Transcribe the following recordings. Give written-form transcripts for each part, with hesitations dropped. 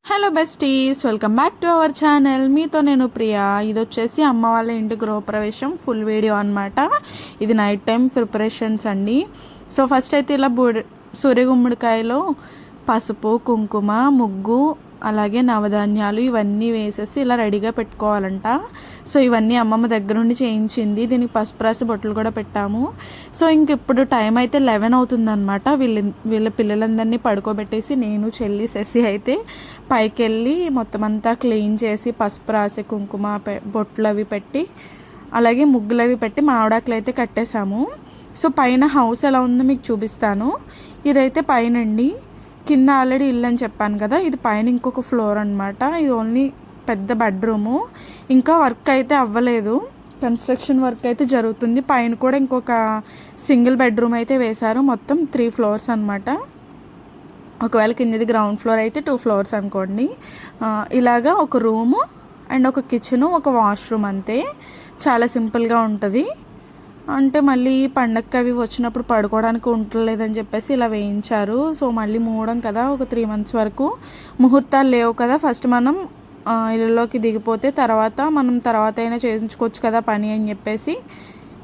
Hello besties, welcome back to our channel. మీతో నేను ప్రియా. ఇది వచ్చేసి అమ్మ వాళ్ళ ఇంటి గృహప్రవేశం ఫుల్ వీడియో అనమాట. ఇది నైట్ టైం ప్రిపరేషన్స్ అండి. సో ఫస్ట్ అయితే ఇలా సూర్యగుమ్మడికాయలో పసుపు, కుంకుమ, ముగ్గు, అలాగే నవధాన్యాలు ఇవన్నీ వేసేసి ఇలా రెడీగా పెట్టుకోవాలంట. సో ఇవన్నీ అమ్మమ్మ దగ్గర నుండి చేయించింది. దీనికి పసుపు రాసి బొట్టలు కూడా పెట్టాము. సో ఇంక ఇప్పుడు టైం అయితే 11 అవుతుందన్నమాట. వీళ్ళ పిల్లలందరినీ పడుకోబెట్టేసి నేను చెల్లి శశి అయితే పైకి వెళ్ళి మొత్తం అంతా క్లీన్ చేసి పసుపు రాసి కుంకుమ బొట్లు అవి పెట్టి అలాగే ముగ్గులు అవి పెట్టి మామిడాకులు అయితే కట్టేశాము. సో పైన హౌస్ ఎలా ఉందో మీకు చూపిస్తాను. ఇదైతే పైనండి, కింద ఆల్రెడీ ఇల్లు అని చెప్పాను కదా, ఇది పైన ఇంకొక ఫ్లోర్ అనమాట. ఇది ఓన్లీ పెద్ద బెడ్రూము. ఇంకా వర్క్ అయితే అవ్వలేదు, కన్స్ట్రక్షన్ వర్క్ అయితే జరుగుతుంది. పైన కూడా ఇంకొక సింగిల్ బెడ్రూమ్ అయితే వేశారు. మొత్తం 3 ఫ్లోర్స్ అనమాట. ఒకవేళ కిందది గ్రౌండ్ ఫ్లోర్ అయితే 2 ఫ్లోర్స్ అనుకోండి. ఇలాగా ఒక రూము అండ్ ఒక కిచెను, ఒక వాష్రూమ్, అంతే. చాలా సింపుల్గా ఉంటుంది. అంటే మళ్ళీ పండగకి అవి వచ్చినప్పుడు పడుకోవడానికి ఉండలేదని చెప్పేసి ఇలా వేయించారు. సో మళ్ళీ మూడం కదా, ఒక 3 మంత్స్ వరకు ముహూర్తాలు లేవు కదా. ఫస్ట్ మనం ఇళ్ళలోకి దిగిపోతే తర్వాత అయినా చేయించుకోవచ్చు కదా పని అని చెప్పేసి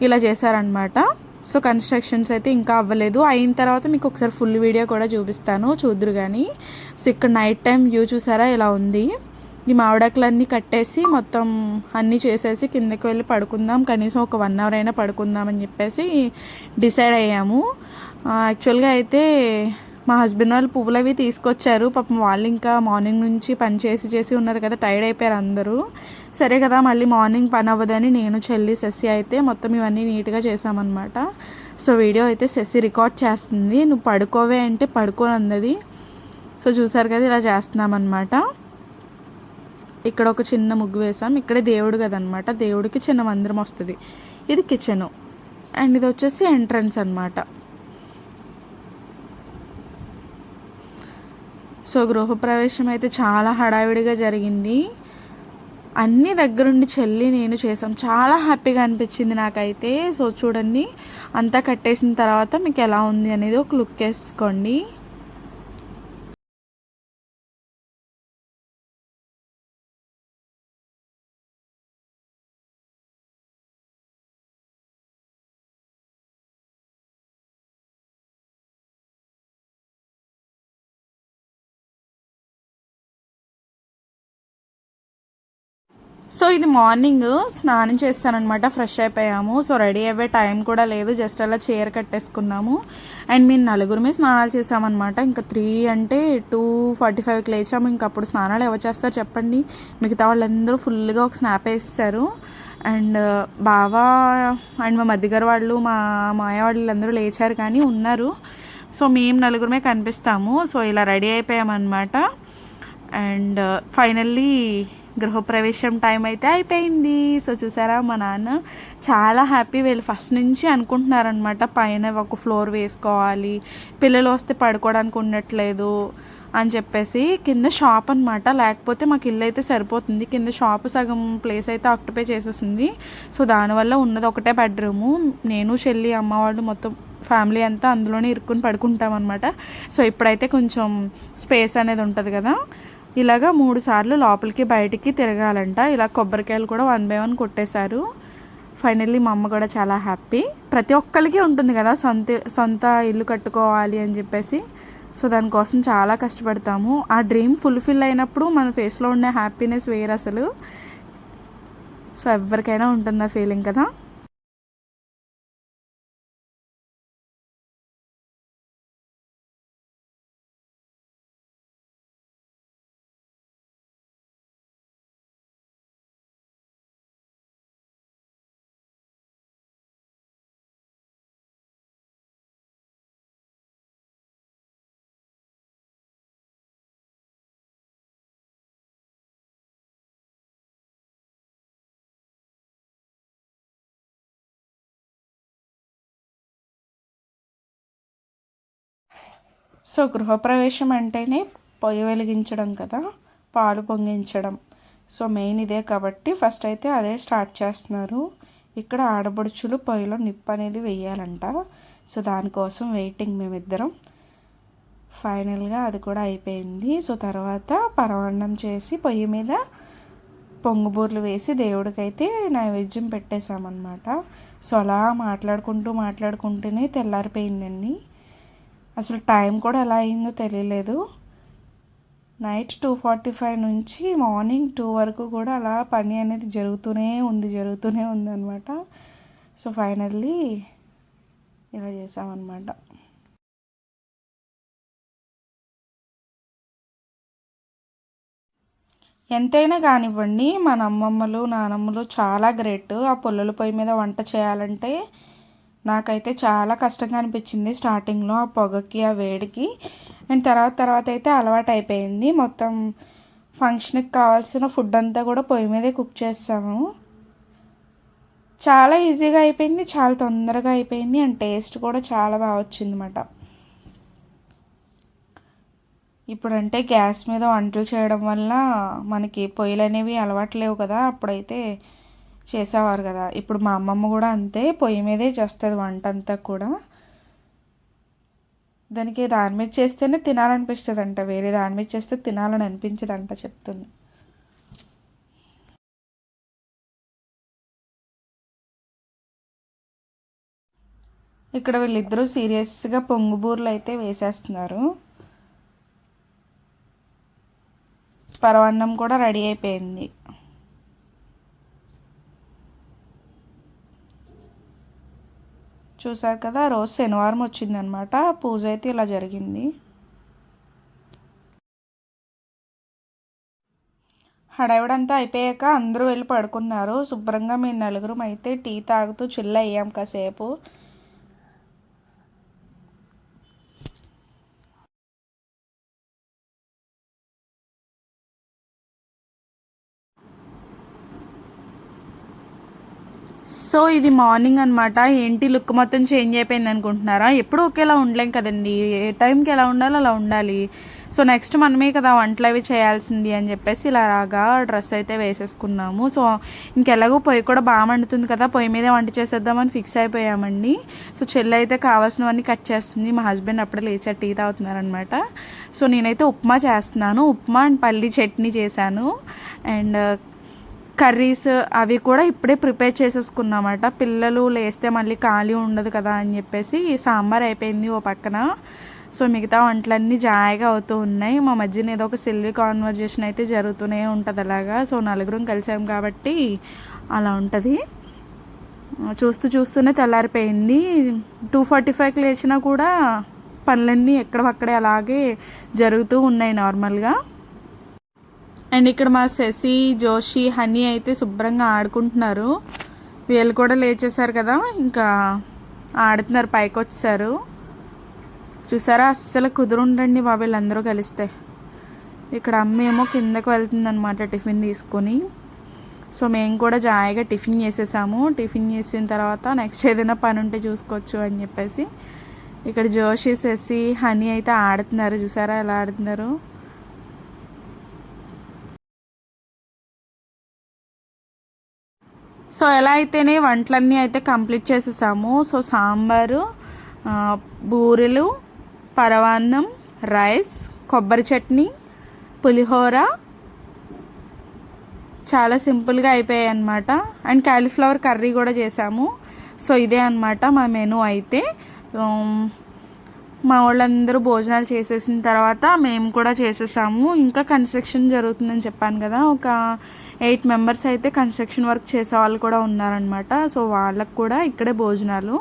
ఇలా చేశారనమాట. సో కన్స్ట్రక్షన్స్ అయితే ఇంకా అవ్వలేదు. అయిన తర్వాత మీకు ఒకసారి ఫుల్ వీడియో కూడా చూపిస్తాను, చూద్దురు కానీ. సో ఇక్కడ నైట్ టైం వ్యూ చూసారా ఎలా ఉంది. ఈ మామిడాకులన్నీ కట్టేసి మొత్తం అన్నీ చేసేసి కిందకి వెళ్ళి పడుకుందాం, కనీసం ఒక 1 అవర్ అయినా పడుకుందాం అని చెప్పేసి డిసైడ్ అయ్యాము. యాక్చువల్గా అయితే మా హస్బెండ్ వాళ్ళు పువ్వులు అవి తీసుకొచ్చారు. పాపం వాళ్ళు ఇంకా మార్నింగ్ నుంచి పని చేసి ఉన్నారు కదా, టైర్డ్ అయిపోయారు అందరూ. సరే కదా మళ్ళీ మార్నింగ్ పని అవ్వదని నేను చెల్లి శశి అయితే మొత్తం ఇవన్నీ నీట్గా చేసామన్నమాట. సో వీడియో అయితే శశి రికార్డ్ చేస్తుంది. నువ్వు పడుకోవే అంటే పడుకోని అందది. సో చూసారు కదా ఇలా చేస్తున్నామన్నమాట. ఇక్కడ ఒక చిన్న ముగ్గు వేసాం. ఇక్కడే దేవుడు కదనమాట, దేవుడికి చిన్న మందిరం వస్తుంది. ఇది కిచెను అండ్ ఇది వచ్చేసి ఎంట్రన్స్ అనమాట. సో గృహప్రవేశం అయితే చాలా హడావిడిగా జరిగింది. అన్నీ దగ్గరుండి చెల్లి నేను చేసాం. చాలా హ్యాపీగా అనిపించింది నాకైతే. సో చూడండి, అంతా కట్టేసిన తర్వాత మీకు ఎలా ఉంది అనేది ఒక లుక్ వేసుకోండి. సో ఇది మార్నింగ్ స్నానం చేస్తానమాట, ఫ్రెష్ అయిపోయాము. సో రెడీ అయ్యే టైం కూడా లేదు, జస్ట్ అలా చీర కట్టేసుకున్నాము. అండ్ మేము నలుగురమే స్నానాలు చేసామన్నమాట. ఇంకా 3 అంటే 2:45కి లేచాము. ఇంకా అప్పుడు స్నానాలు ఎవరు చేస్తారు చెప్పండి. మిగతా వాళ్ళందరూ ఫుల్గా ఒక స్నాప్ వేస్తారు. అండ్ బావా అండ్ మా మధ్యగారు వాళ్ళు, మా మాయ వాళ్ళందరూ లేచారు కానీ ఉన్నారు. సో మేము నలుగురమే కనిపిస్తాము. సో ఇలా రెడీ అయిపోయామన్నమాట. అండ్ ఫైనల్లీ గృహప్రవేశం టైం అయితే అయిపోయింది. సో చూసారా, మా నాన్న చాలా హ్యాపీ. వీళ్ళు ఫస్ట్ నుంచి అనుకుంటున్నారనమాట పైన ఒక ఫ్లోర్ వేసుకోవాలి, పిల్లలు వస్తే పడుకోవడానికి ఉండట్లేదు అని చెప్పేసి. కింద షాప్ అనమాట, లేకపోతే మాకు ఇల్లు అయితే సరిపోతుంది. కింద షాప్ సగం ప్లేస్ అయితే ఆక్యుపై చేసేసింది. సో దానివల్ల ఉన్నది ఒకటే బెడ్రూము. నేను చెల్లి అమ్మ వాళ్ళు మొత్తం ఫ్యామిలీ అంతా అందులోనే ఇరుక్కుని పడుకుంటాం అనమాట. సో ఇప్పుడైతే కొంచెం స్పేస్ అనేది ఉంటుంది కదా. ఇలాగా 3 సార్లు లోపలికి బయటికి తిరగాలంట. ఇలా కొబ్బరికాయలు కూడా 1 by 1 కొట్టేశారు. ఫైనల్లీ మా అమ్మ కూడా చాలా హ్యాపీ. ప్రతి ఒక్కరికి ఉంటుంది కదా సొంత ఇల్లు కట్టుకోవాలి అని చెప్పేసి. సో దానికోసం చాలా కష్టపడతాము. ఆ డ్రీమ్ ఫుల్ఫిల్ అయినప్పుడు మన ఫేస్లో ఉండే హ్యాపీనెస్ వేరు అసలు. సో ఎవరికైనా ఉంటుంది ఆ ఫీలింగ్ కదా. సో గృహప్రవేశం అంటేనే పొయ్యి వెలిగించడం కదా, పాలు పొంగించడం. సో మెయిన్ ఇదే కాబట్టి ఫస్ట్ అయితే అదే స్టార్ట్ చేస్తున్నారు. ఇక్కడ ఆడబడుచులు పొయ్యిలో నిప్పు అనేది వేయాలంట. సో దానికోసం వెయిటింగ్ మేమిద్దరం. ఫైనల్గా అది కూడా అయిపోయింది. సో తర్వాత పరమాన్నం చేసి పొయ్యి మీద పొంగుబూర్లు వేసి దేవుడికైతే నైవేద్యం పెట్టేశామన్నమాట. సో అలా మాట్లాడుకుంటూనే తెల్లారిపోయిందండి. అసలు టైం కూడా ఎలా అయిందో తెలియలేదు. నైట్ 2:45 నుంచి మార్నింగ్ 2 వరకు కూడా అలా పని అనేది జరుగుతూనే ఉంది అనమాట. సో ఫైనల్లీ ఇలా చేసామన్నమాట. ఎంతైనా కానివ్వండి, మన అమ్మమ్మలు నానమ్మలు చాలా గ్రేట్. ఆ పుల్లల పొయ్యి మీద వంట చేయాలంటే నాకైతే చాలా కష్టంగా అనిపించింది స్టార్టింగ్లో, ఆ పొగకి ఆ వేడికి. అండ్ తర్వాత అయితే అలవాటు అయిపోయింది. మొత్తం ఫంక్షన్కి కావాల్సిన ఫుడ్ అంతా కూడా పొయ్యి మీదే కుక్ చేస్తాము. చాలా ఈజీగా అయిపోయింది, చాలా తొందరగా అయిపోయింది. అండ్ టేస్ట్ కూడా చాలా బాగా వచ్చింది అన్నమాట. ఇప్పుడంటే గ్యాస్ మీద వంటలు చేయడం వల్ల మనకి పొయ్యిలు అనేవి అలవాటు లేవు కదా, అప్పుడైతే చేసేవారు కదా. ఇప్పుడు మా అమ్మమ్మ కూడా అంతే, పొయ్యి మీదే చేస్తుంది వంట అంతా కూడా. దానికి దాని మీద చేస్తేనే తినాలనిపిస్తుంది అంట, వేరే దాని మీద చేస్తే తినాలని అనిపించదంట చెప్తుంది. ఇక్కడ వీళ్ళిద్దరూ సీరియస్గా పొంగుబూర్లు అయితే వేసేస్తున్నారు. పరమాన్నం కూడా రెడీ అయిపోయింది. చూసారు కదా, రోజు శనివారం వచ్చిందనమాట. పూజ అయితే ఇలా జరిగింది. హడావిడంతా అయిపోయాక అందరూ వెళ్ళి పడుకున్నారు. శుభ్రంగా మేము నలుగురం అయితే టీ తాగుతూ చిల్ అయ్యాం కాసేపు. సో ఇది మార్నింగ్ అనమాట. ఏంటి లుక్ మొత్తం చేంజ్ అయిపోయింది అనుకుంటున్నారా? ఎప్పుడు ఒకేలా ఉండలేం కదండి, ఏ టైంకి ఎలా ఉండాలో అలా ఉండాలి. సో నెక్స్ట్ మనమే కదా వంటలు అవి చేయాల్సింది అని చెప్పేసి ఇలా రాగా డ్రెస్ అయితే వేసేసుకున్నాము. సో ఇంకెలాగో పొయ్యి కూడా బాగా మండుతుంది కదా, పొయ్యి మీదే వంట చేసేద్దామని ఫిక్స్ అయిపోయామండి. సో చెల్లి అయితే కావాల్సినవన్నీ కట్ చేస్తుంది. మా హస్బెండ్ అప్పుడే లేచారు, టీ తాగుతున్నారనమాట. సో నేనైతే ఉప్మా చేస్తున్నాను. ఉప్మా అండ్ పల్లి చట్నీ చేశాను. అండ్ కర్రీస్ అవి కూడా ఇప్పుడే ప్రిపేర్ చేసేసుకున్నామట. పిల్లలు లేస్తే మళ్ళీ ఖాళీ ఉండదు కదా అని చెప్పేసి సాంబార్ అయిపోయింది ఓ పక్కన. సో మిగతా వంటలన్నీ జాయిగా అవుతూ ఉన్నాయి. మా మధ్యన ఏదో ఒక సిల్వీ కాన్వర్జేషన్ అయితే జరుగుతూనే ఉంటుంది అలాగా. సో నలుగురం కలిసాం కాబట్టి అలా ఉంటుంది. చూస్తూనే తెల్లారిపోయింది. 2:45కి లేచినా కూడా పనులన్నీ ఎక్కడక్కడే అలాగే జరుగుతూ ఉన్నాయి నార్మల్గా. అండ్ ఇక్కడ మా శశి, జోషి, హనీ అయితే శుభ్రంగా ఆడుకుంటున్నారు. వీళ్ళు కూడా లేచేశారు కదా, ఇంకా ఆడుతున్నారు, పైకి వచ్చారు. చూసారా, అస్సలు కుదురుండండి బాబు వీళ్ళందరూ కలిస్తే. ఇక్కడ అమ్మ ఏమో కిందకు వెళ్తుందనమాట టిఫిన్ తీసుకొని. సో మేము కూడా జాయిగా టిఫిన్ చేసేసాము. టిఫిన్ చేసిన తర్వాత నెక్స్ట్ ఏదైనా పని ఉంటే చూసుకోవచ్చు అని చెప్పేసి ఇక్కడ జోషి, శశి, హనీ అయితే ఆడుతున్నారు. చూసారా ఎలా ఆడుతున్నారు. సో ఎలా అయితేనే వంటలన్నీ అయితే కంప్లీట్ చేసేసాము. సో సాంబారు, బూరెలు, పరమాన్నం, రైస్, కొబ్బరి చట్నీ, పులిహోర చాలా సింపుల్గా అయిపోయాయి అన్నమాట. అండ్ కాలీఫ్లవర్ కర్రీ కూడా చేసాము. సో ఇదే అన్నమాట మా మెనూ అయితే. మా వాళ్ళందరూ భోజనాలు చేసేసిన తర్వాత మేము కూడా చేసేసాము. ఇంకా కన్స్ట్రక్షన్ జరుగుతుందని చెప్పాను కదా, ఒక 8 మెంబర్స్ అయితే కన్స్ట్రక్షన్ వర్క్ చేసే వాళ్ళు కూడా ఉన్నారనమాట. సో వాళ్ళకు కూడా ఇక్కడే భోజనాలు.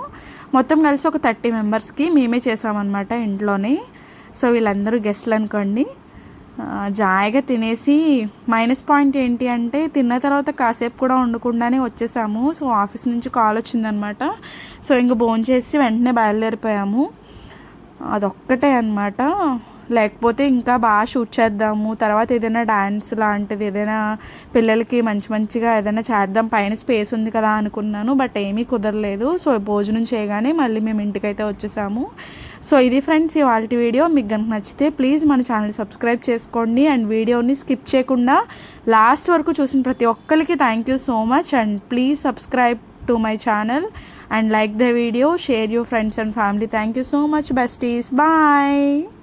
మొత్తం కలిసి ఒక 30 మెంబర్స్కి మేమే చేసామన్నమాట ఇంట్లోనే. సో వీళ్ళందరూ గెస్ట్లు అనుకోండి. జాయిగా తినేసి మైనస్ పాయింట్ ఏంటి అంటే తిన్న తర్వాత కాసేపు కూడా ఉండకుండానే వచ్చేసాము. సో ఆఫీస్ నుంచి కాల్ వచ్చిందనమాట. సో ఇంక భోంచేసి వెంటనే బయలుదేరిపోయాము. అదొక్కటే అన్నమాట. లేకపోతే ఇంకా బాగా షూట్ చేద్దాము, తర్వాత ఏదైనా డ్యాన్స్ లాంటిది ఏదైనా పిల్లలకి మంచిగా ఏదైనా చేద్దాం, పైన స్పేస్ ఉంది కదా అనుకున్నాను. బట్ ఏమీ కుదరలేదు. సో భోజనం చేయగానే మళ్ళీ మేము ఇంటికైతే వచ్చేసాము. సో ఇది ఫ్రెండ్స్ ఇవాళ వీడియో. మీకు కనుక నచ్చితే ప్లీజ్ మన ఛానల్ సబ్స్క్రైబ్ చేసుకోండి. అండ్ వీడియోని స్కిప్ చేయకుండా లాస్ట్ వరకు చూసిన ప్రతి ఒక్కరికి thank you so much. And please subscribe to my channel and like the video, share your friends and family. Thank you so much besties. Bye.